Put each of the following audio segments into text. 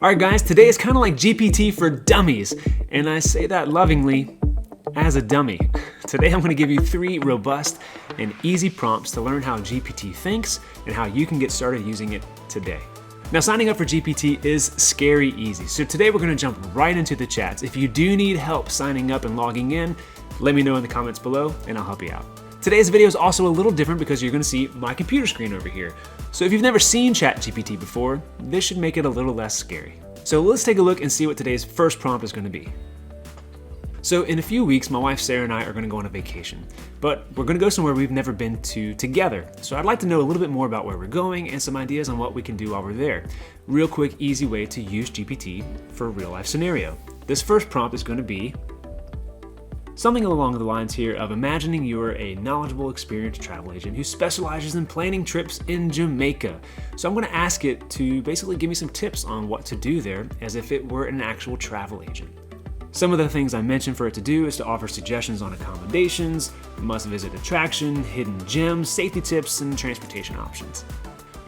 Alright guys, today is kind of like GPT for dummies, and I say that lovingly as a dummy. Today I'm going to give you 3 robust and easy prompts to learn how GPT thinks and how you can get started using it today. Now, signing up for GPT is scary easy, so today we're going to jump right into the chats. If you do need help signing up and logging in, let me know in the comments below and I'll help you out. Today's video is also a little different because you're going to see my computer screen over here. So if you've never seen Chat GPT before, this should make it a little less scary. So let's take a look and see what today's first prompt is going to be. So in a few weeks, my wife Sarah and I are going to go on a vacation, but we're going to go somewhere we've never been to together. So I'd like to know a little bit more about where we're going and some ideas on what we can do while we're there. Real quick, easy way to use GPT for a real life scenario. This first prompt is going to be something along the lines here of imagining you're a knowledgeable, experienced travel agent who specializes in planning trips in Jamaica. So I'm going to ask it to basically give me some tips on what to do there as if it were an actual travel agent. Some of the things I mentioned for it to do is to offer suggestions on accommodations, must-visit attraction, hidden gems, safety tips, and transportation options.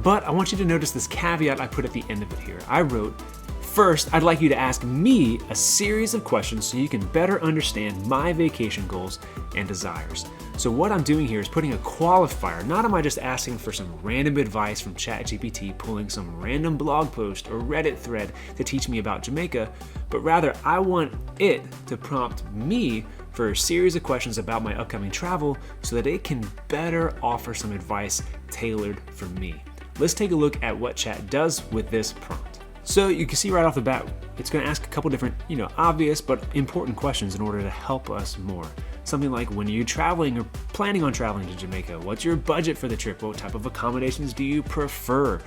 But I want you to notice this caveat I put at the end of it here. I wrote, first, I'd like you to ask me a series of questions so you can better understand my vacation goals and desires. So what I'm doing here is putting a qualifier. Not am I just asking for some random advice from Chat GPT, pulling some random blog post or Reddit thread to teach me about Jamaica, but rather I want it to prompt me for a series of questions about my upcoming travel so that it can better offer some advice tailored for me. Let's take a look at what Chat does with this prompt. So you can see right off the bat, it's going to ask a couple different, obvious but important questions in order to help us more. Something like, when are you traveling or planning on traveling to Jamaica? What's your budget for the trip? What type of accommodations do you prefer?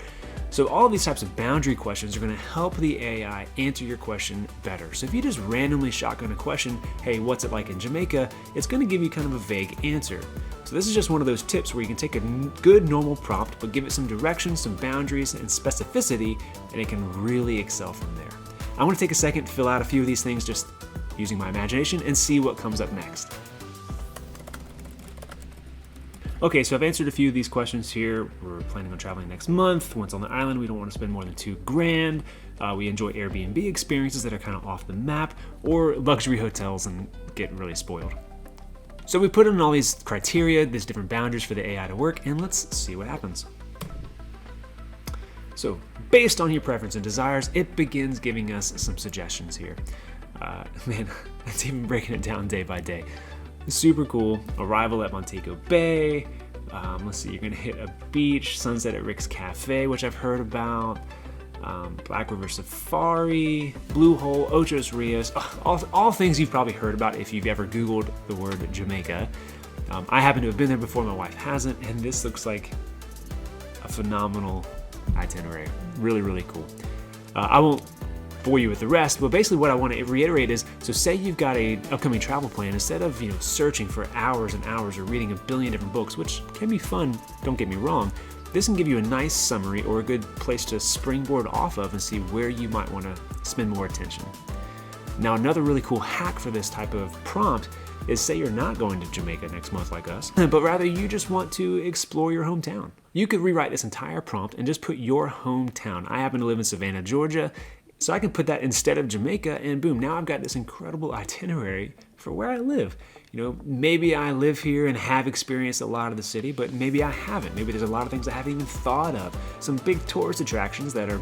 So all of these types of boundary questions are going to help the AI answer your question better. So if you just randomly shotgun a question, hey, what's it like in Jamaica? It's going to give you kind of a vague answer. So this is just one of those tips where you can take a good normal prompt, but give it some direction, some boundaries, and specificity, and it can really excel from there. I want to take a second to fill out a few of these things just using my imagination and see what comes up next. Okay, so I've answered a few of these questions here. We're planning on traveling next month. Once on the island, we don't want to spend more than $2,000. We enjoy Airbnb experiences that are kind of off the map, or luxury hotels and get really spoiled. So we put in all these criteria, these different boundaries for the AI to work, and let's see what happens. So based on your preference and desires, it begins giving us some suggestions here. Man, it's even breaking it down day by day. Super cool. Arrival at Montego Bay. Let's see, you're gonna hit a beach, sunset at Rick's Cafe, which I've heard about. Black River Safari, Blue Hole, Ochos Rios, all things you've probably heard about if you've ever Googled the word Jamaica. I happen to have been there before, my wife hasn't, and this looks like a phenomenal itinerary. Really, really cool. I won't bore you with the rest, but basically what I want to reiterate is, so say you've got an upcoming travel plan, instead of searching for hours and hours or reading a billion different books, which can be fun, don't get me wrong, this can give you a nice summary or a good place to springboard off of and see where you might want to spend more attention. Now, another really cool hack for this type of prompt is, say you're not going to Jamaica next month like us, but rather you just want to explore your hometown. You could rewrite this entire prompt and just put your hometown. I happen to live in Savannah, Georgia, so I can put that instead of Jamaica, and boom, now I've got this incredible itinerary for where I live. Maybe I live here and have experienced a lot of the city, but maybe I haven't. Maybe there's a lot of things I haven't even thought of. Some big tourist attractions that are,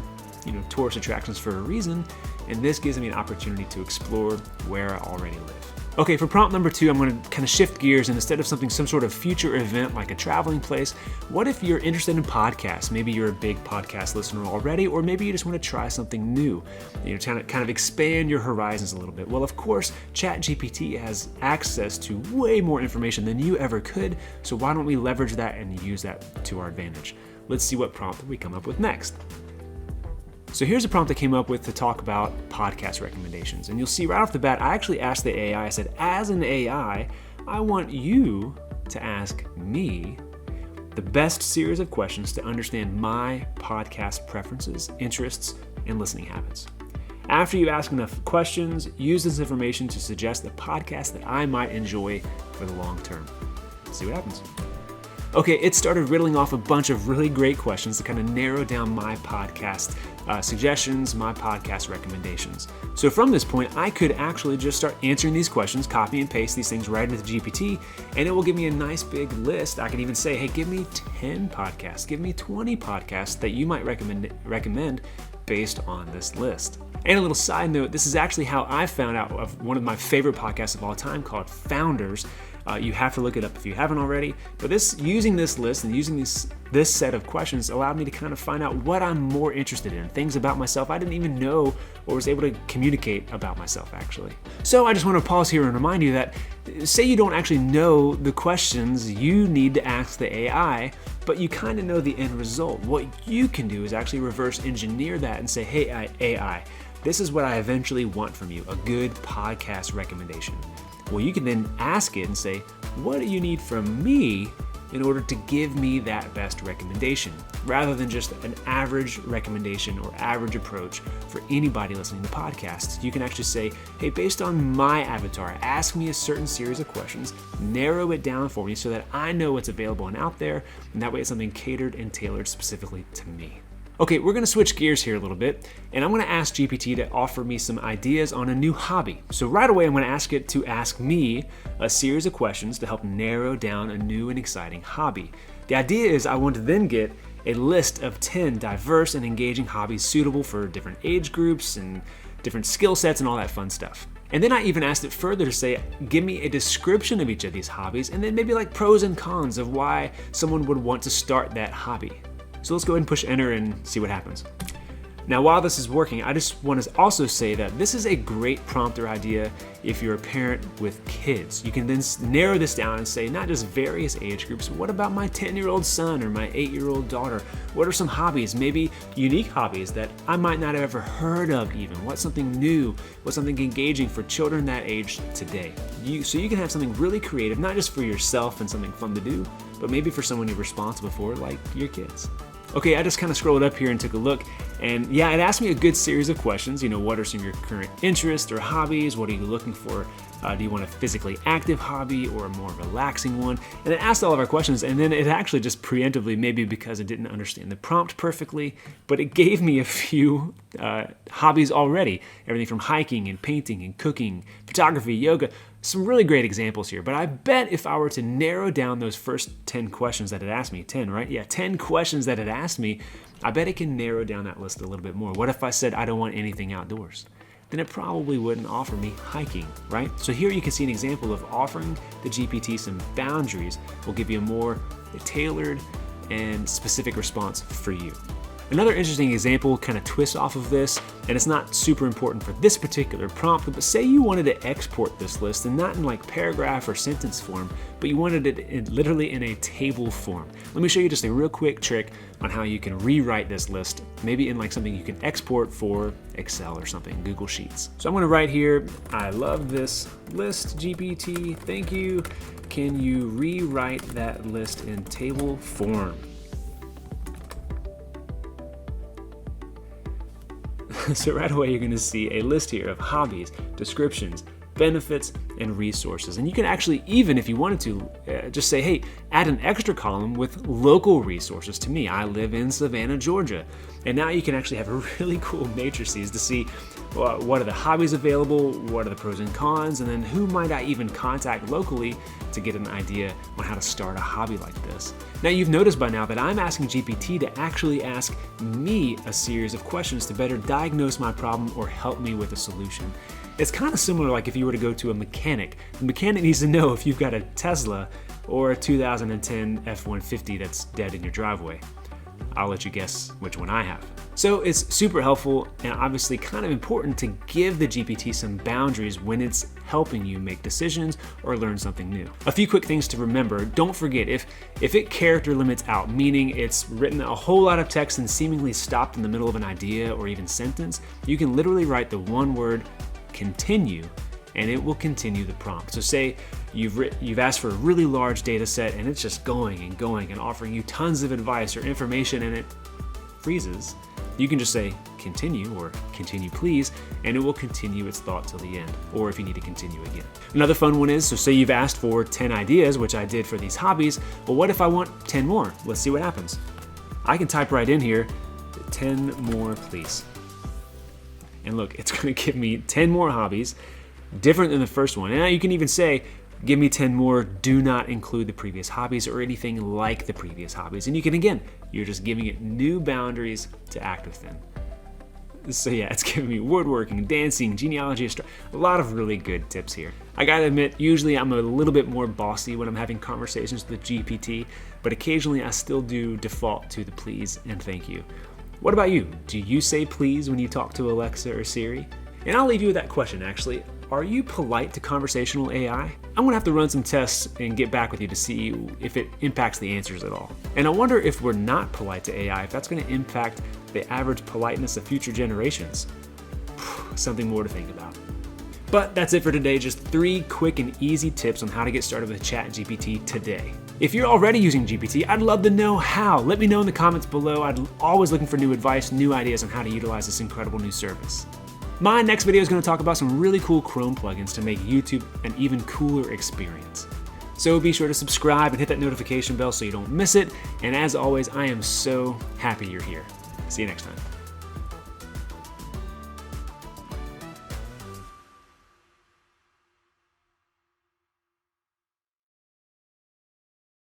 tourist attractions for a reason, and this gives me an opportunity to explore where I already live. Okay, for prompt number 2, I'm going to kind of shift gears, and instead of some sort of future event like a traveling place, what if you're interested in podcasts? Maybe you're a big podcast listener already, or maybe you just want to try something new, kind of expand your horizons a little bit. Well, of course, Chat GPT has access to way more information than you ever could, so why don't we leverage that and use that to our advantage? Let's see what prompt we come up with next. So here's a prompt I came up with to talk about podcast recommendations. And you'll see right off the bat, I actually asked the AI, I said, as an AI, I want you to ask me the best series of questions to understand my podcast preferences, interests, and listening habits. After you ask enough questions, use this information to suggest the podcast that I might enjoy for the long term. See what happens. Okay, it started riddling off a bunch of really great questions to kind of narrow down my podcast suggestions, my podcast recommendations. So from this point, I could actually just start answering these questions, copy and paste these things right into the GPT, and it will give me a nice big list. I can even say, hey, give me 10 podcasts, give me 20 podcasts that you might recommend based on this list. And a little side note, this is actually how I found out of one of my favorite podcasts of all time called Founders. You have to look it up if you haven't already. But using this list and using this set of questions allowed me to kind of find out what I'm more interested in, things about myself I didn't even know or was able to communicate about myself actually. So I just want to pause here and remind you that say you don't actually know the questions you need to ask the AI, but you kind of know the end result. What you can do is actually reverse engineer that and say, hey, AI, this is what I eventually want from you, a good podcast recommendation. Well, you can then ask it and say, what do you need from me in order to give me that best recommendation, rather than just an average recommendation or average approach for anybody listening to podcasts. You can actually say, hey, based on my avatar, ask me a certain series of questions, narrow it down for me so that I know what's available and out there, and that way it's something catered and tailored specifically to me. Okay, we're gonna switch gears here a little bit, and I'm gonna ask GPT to offer me some ideas on a new hobby. So right away, I'm gonna ask it to ask me a series of questions to help narrow down a new and exciting hobby. The idea is I want to then get a list of 10 diverse and engaging hobbies suitable for different age groups and different skill sets and all that fun stuff. And then I even asked it further to say, give me a description of each of these hobbies, and then maybe like pros and cons of why someone would want to start that hobby. So let's go ahead and push enter and see what happens. Now, while this is working, I just want to also say that this is a great prompter idea if you're a parent with kids. You can then narrow this down and say not just various age groups, what about my 10-year-old son or my 8-year-old daughter? What are some hobbies, maybe unique hobbies that I might not have ever heard of even? What's something new? What's something engaging for children that age today? So you can have something really creative, not just for yourself and something fun to do, but maybe for someone you're responsible for, like your kids. Okay, I just kind of scrolled up here and took a look, and yeah, it asked me a good series of questions. You know, what are some of your current interests or hobbies? What are you looking for? Do you want a physically active hobby or a more relaxing one? And it asked all of our questions, and then it actually just preemptively, maybe because it didn't understand the prompt perfectly, but it gave me a few hobbies already. Everything from hiking and painting and cooking, photography, yoga. Some really great examples here, but I bet if I were to narrow down those first 10 questions that it asked me, 10, right? Yeah, 10 questions that it asked me, I bet it can narrow down that list a little bit more. What if I said I don't want anything outdoors? Then it probably wouldn't offer me hiking, right? So here you can see an example of offering the GPT some boundaries will give you a more tailored and specific response for you. Another interesting example kind of twists off of this, and it's not super important for this particular prompt, but say you wanted to export this list, and not in like paragraph or sentence form, but you wanted it literally in a table form. Let me show you just a real quick trick on how you can rewrite this list, maybe in like something you can export for Excel or something, Google Sheets. So I'm gonna write here, I love this list, GPT, thank you. Can you rewrite that list in table form? So right away, you're gonna see a list here of hobbies, descriptions, benefits, and resources. And you can actually, even if you wanted to, just say, hey, add an extra column with local resources to me. I live in Savannah, Georgia. And now you can actually have really cool matrices to see what are the hobbies available, what are the pros and cons, and then who might I even contact locally to get an idea on how to start a hobby like this. Now you've noticed by now that I'm asking GPT to actually ask me a series of questions to better diagnose my problem or help me with a solution. It's kind of similar like if you were to go to a mechanic. The mechanic needs to know if you've got a Tesla or a 2010 F-150 that's dead in your driveway. I'll let you guess which one I have. So it's super helpful and obviously kind of important to give the GPT some boundaries when it's helping you make decisions or learn something new. A few quick things to remember. Don't forget, if it character limits out, meaning it's written a whole lot of text and seemingly stopped in the middle of an idea or even sentence, you can literally write the one word continue and it will continue the prompt. So say you've asked for a really large data set and it's just going and offering you tons of advice or information and it freezes. You can just say continue or continue please, and it will continue its thought till the end, or if you need to continue again. Another fun one is, so say you've asked for 10 ideas, which I did for these hobbies, but what if I want 10 more? Let's see what happens. I can type right in here, 10 more please. And look, it's gonna give me 10 more hobbies, different than the first one. And you can even say, give me 10 more, do not include the previous hobbies or anything like the previous hobbies. And you can, again, you're just giving it new boundaries to act within. So yeah, it's giving me woodworking, dancing, genealogy, a lot of really good tips here. I gotta admit, usually I'm a little bit more bossy when I'm having conversations with GPT, but occasionally I still do default to the please and thank you. What about you? Do you say please when you talk to Alexa or Siri? And I'll leave you with that question actually. Are you polite to conversational AI? I'm gonna have to run some tests and get back with you to see if it impacts the answers at all. And I wonder if we're not polite to AI, if that's gonna impact the average politeness of future generations. Something more to think about. But that's it for today, just 3 quick and easy tips on how to get started with Chat GPT today. If you're already using GPT, I'd love to know how. Let me know in the comments below. I'm always looking for new advice, new ideas on how to utilize this incredible new service. My next video is going to talk about some really cool Chrome plugins to make YouTube an even cooler experience. So be sure to subscribe and hit that notification bell so you don't miss it. And as always, I am so happy you're here. See you next time.